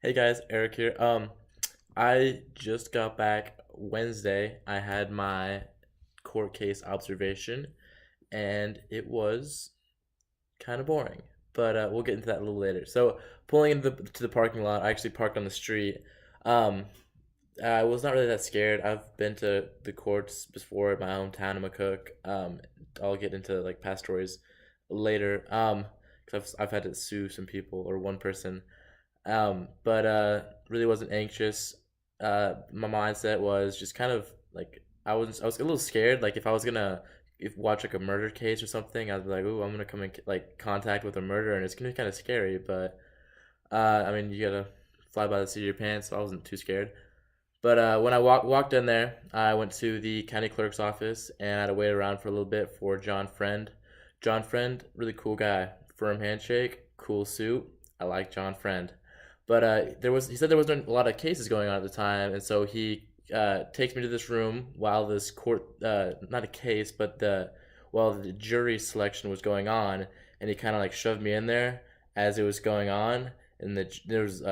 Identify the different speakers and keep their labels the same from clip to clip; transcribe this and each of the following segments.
Speaker 1: Hey guys, Eric here. I just got back Wednesday. I had my court case observation, and it was kind of boring. But we'll get into that a little later. So pulling into the parking lot, I actually parked on the street. Um, I was not really that scared. I've been to the courts before in my hometown in McCook. I'll get into like past stories later. Because I've had to sue some people or one person. But really wasn't anxious. My mindset was just kind of like I was a little scared. Like if I was gonna if watch like a murder case or something, I'd be like, "Ooh, I'm gonna come in like contact with a murderer," and it's gonna be kind of scary. But I mean, you gotta fly by the seat of your pants, so I wasn't too scared. But when I walked in there, I went to the county clerk's office and I had to wait around for a little bit for John Friend. John Friend, really cool guy, firm handshake, cool suit. I like John Friend. But he said there wasn't a lot of cases going on at the time, and so he takes me to this room while this court, not a case, but while the jury selection was going on, and he kind of like shoved me in there as it was going on, and there was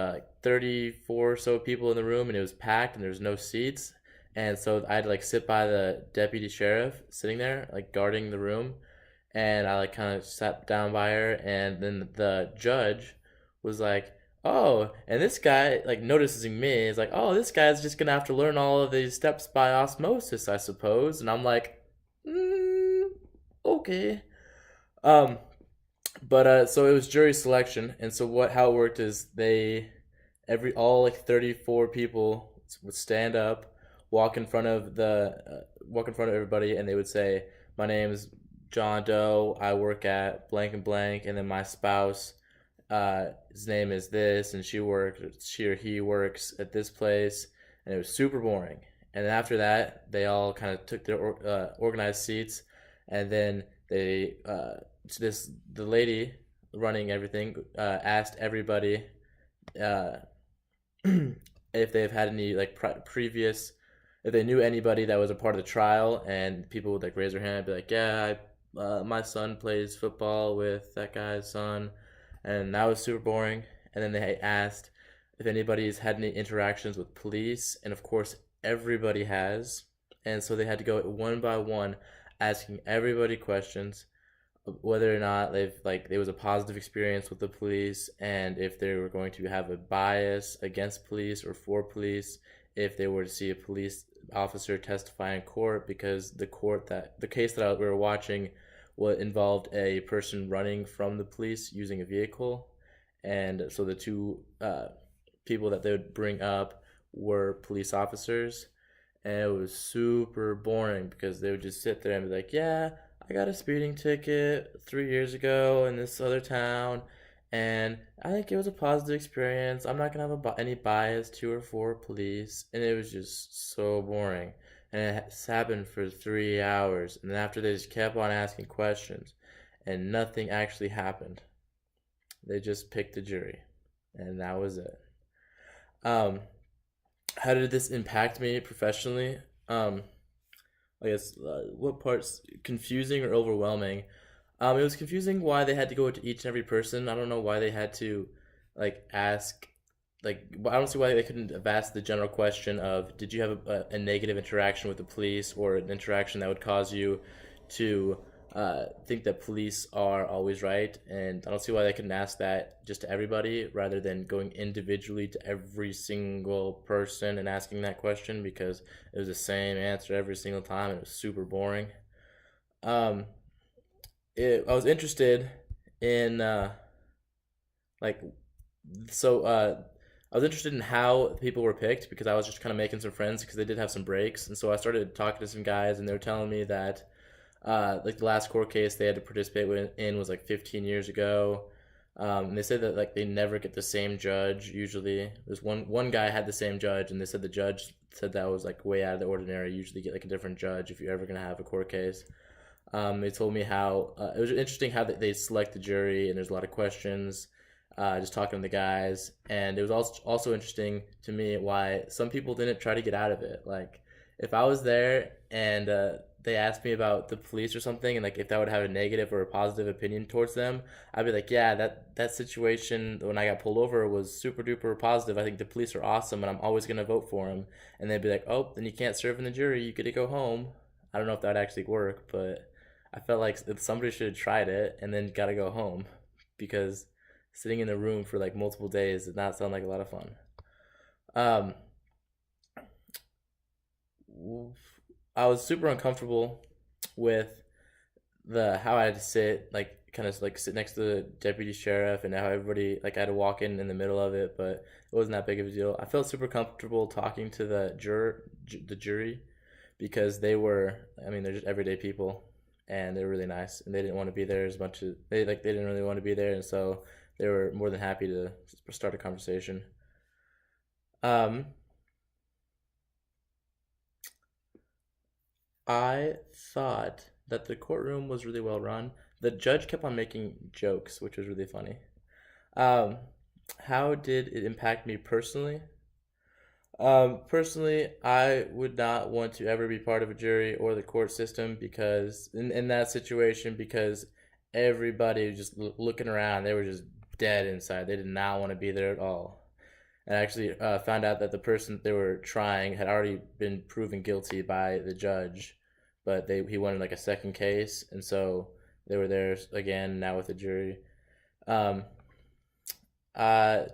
Speaker 1: 34 or so people in the room, and it was packed, and there was no seats, and so I had to like sit by the deputy sheriff sitting there, like guarding the room, and I like kind of sat down by her, and then the judge was like, "Oh," and this guy like noticing me is like, "Oh, this guy's just gonna have to learn all of these steps by osmosis, I suppose," and I'm like, mm, "Okay." Um, but so it was jury selection, and so what how it worked is they every all like 34 people would stand up, walk in front of everybody, and they would say, "My name is John Doe. I work at blank and blank, and then my spouse, his name is this, and she or he works at this place," and it was super boring. And then after that, they all kind of took their organized seats, and then the lady running everything asked everybody uh, if they've had any like previous if they knew anybody that was a part of the trial, and people would like raise their hand and be like, "Yeah, my son plays football with that guy's son," and that was super boring. And then they asked if anybody's had any interactions with police, and of course everybody has, and so they had to go one by one, asking everybody questions whether or not they've like there was a positive experience with the police, and if they were going to have a bias against police or for police if they were to see a police officer testify in court, because the case that we were watching what involved a person running from the police using a vehicle, and so the two people that they would bring up were police officers, and it was super boring because they would just sit there and be like, "Yeah, I got a speeding ticket 3 years ago in this other town, and I think it was a positive experience. I'm not gonna have any bias to or for police," and it was just so boring. And it happened for 3 hours, and then after they just kept on asking questions, and nothing actually happened. They just picked the jury, and that was it. Um, how did this impact me professionally? I guess what part's confusing or overwhelming? It was confusing why they had to go to each and every person. I don't know why they had to like ask like I don't see why they couldn't have asked the general question of, did you have a negative interaction with the police, or an interaction that would cause you to think that police are always right. And I don't see why they couldn't ask that just to everybody rather than going individually to every single person and asking that question, because it was the same answer every single time and it was super boring. Um, I was interested in like so I was interested in how people were picked, because I was just kind of making some friends because they did have some breaks, and so I started talking to some guys, and they were telling me that like the last court case they had to participate in was like 15 years ago. And they said that like they never get the same judge. Usually, there's one guy had the same judge, and they said the judge said that was like way out of the ordinary. You usually get like a different judge if you're ever gonna have a court case. They told me how it was interesting how they select the jury, and there's a lot of questions. Just talking to the guys, and it was also interesting to me why some people didn't try to get out of it. Like if I was there and they asked me about the police or something, and like if that would have a negative or a positive opinion towards them, I'd be like, yeah, that situation when I got pulled over was super duper positive. I think the police are awesome, and I'm always gonna vote for them. And they'd be like, oh, then you can't serve in the jury. You get to go home. I don't know if that would actually work, but I felt like somebody should have tried it and then got to go home because sitting in the room for like multiple days did not sound like a lot of fun. Um, I was super uncomfortable with the how I had to sit, like kind of like sit next to the deputy sheriff, and how everybody like I had to walk in the middle of it, but it wasn't that big of a deal. I felt super comfortable talking to the jury, because they were, I mean, they're just everyday people, and they're really nice, and they didn't want to be there as much as they didn't really want to be there, and so they were more than happy to start a conversation. Um, I thought that the courtroom was really well run. The judge kept on making jokes, which was really funny. Um, how did it impact me personally? Personally, I would not want to ever be part of a jury or the court system, because in that situation, because everybody was just looking around, they were just dead inside. They did not want to be there at all. And I actually found out that the person they were trying had already been proven guilty by the judge, but he wanted like a second case, and so they were there again now with the jury. Um, uh,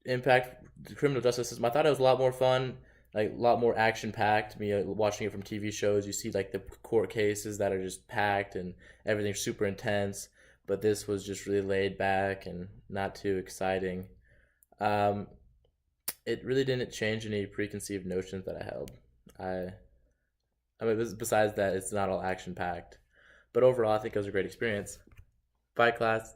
Speaker 1: Impact the criminal justice system. I thought it was a lot more fun, like a lot more action packed. Me watching it from TV shows, you see like the court cases that are just packed and everything's super intense. But this was just really laid back and not too exciting. Um, it really didn't change any preconceived notions that I held. I, I mean, besides that, it's not all action packed. But overall, I think it was a great experience. Bye, class.